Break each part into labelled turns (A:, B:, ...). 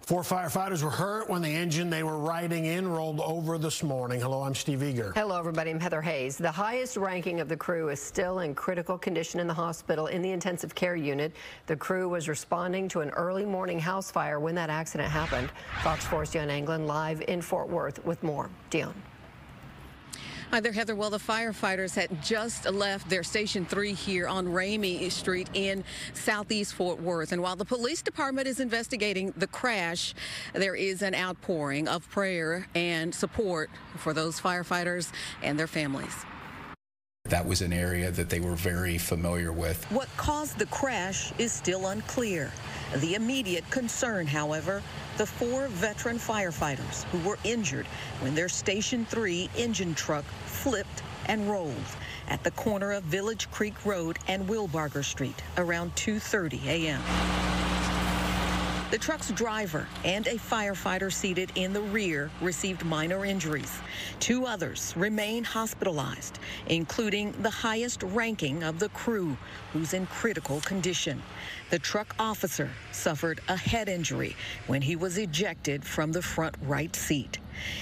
A: 4 firefighters were hurt when the engine they were riding in rolled over this morning. Hello, I'm Steve Eager.
B: Hello, everybody. I'm Heather Hayes. The highest ranking of the crew is still in critical condition in the hospital in the intensive care unit. The crew was responding to an early morning house fire when that accident happened. Fox 4's Dion Anglin live in Fort Worth with more. Dion.
C: Hi there, Heather. Well, the firefighters had just left their Station 3 here on Ramey Street in southeast Fort Worth. And while the police department is investigating the crash, there is an outpouring of prayer and support for those firefighters and their families.
D: That was an area that they were very familiar with.
E: What caused the crash is still unclear. The immediate concern, however, the 4 veteran firefighters who were injured when their Station 3 engine truck flipped and rolled at the corner of Village Creek Road and Wilbarger Street around 2:30 a.m. The truck's driver and a firefighter seated in the rear received minor injuries. 2 others remain hospitalized, including the highest ranking of the crew, who's in critical condition. The truck officer suffered a head injury when he was ejected from the front right seat.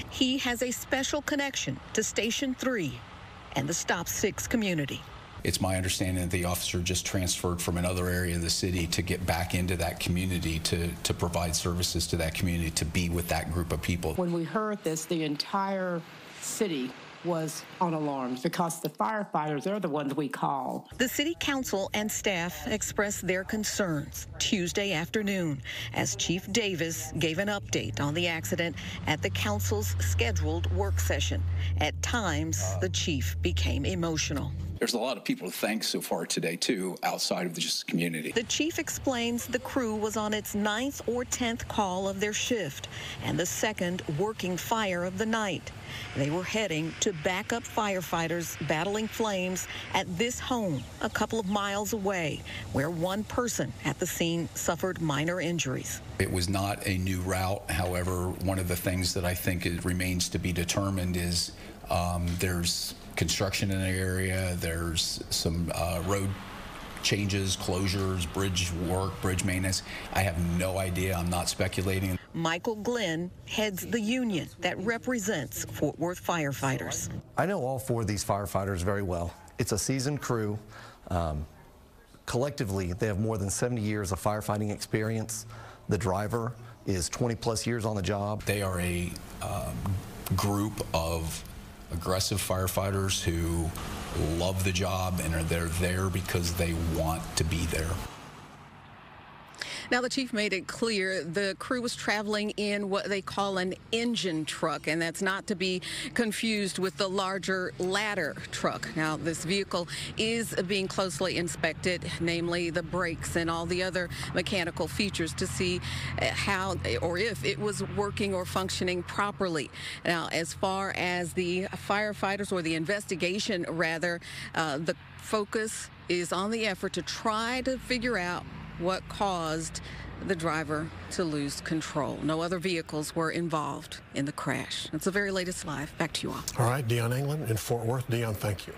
E: He has a special connection to Station 3 and the Stop 6 community.
D: It's my understanding that the officer just transferred from another area of the city to get back into that community to provide services to that community, to be with that group of people.
F: When we heard this, the entire city was on alarms because the firefighters are the ones we call.
E: The city council and staff expressed their concerns Tuesday afternoon as Chief Davis gave an update on the accident at the council's scheduled work session. At times, the chief became emotional.
D: There's a lot of people to thank so far today, too, outside of just the community.
E: The chief explains the crew was on its 9th or 10th call of their shift and the 2nd working fire of the night. They were heading to backup firefighters battling flames at this home a couple of miles away, where one person at the scene suffered minor injuries.
D: It was not a new route. However, one of the things that I think remains to be determined is there's construction in the area, there's some road changes, closures, bridge work, bridge maintenance. I have no idea. I'm not speculating.
E: Michael Glenn heads the union that represents Fort Worth firefighters.
G: I know all 4 of these firefighters very well. It's a seasoned crew. Collectively, they have more than 70 years of firefighting experience. The driver is 20+ years on the job.
D: They are a group of aggressive firefighters who love the job and they're there because they want to be there.
C: Now, the chief made it clear the crew was traveling in what they call an engine truck, and that's not to be confused with the larger ladder truck. Now, this vehicle is being closely inspected, namely the brakes and all the other mechanical features, to see how or if it was working or functioning properly. Now, as far as the firefighters, or the investigation rather, the focus is on the effort to try to figure out what caused the driver to lose control. No other vehicles were involved in the crash. That's the very latest live. Back to you all.
A: All right, Dion Anglin in Fort Worth. Dion, thank you.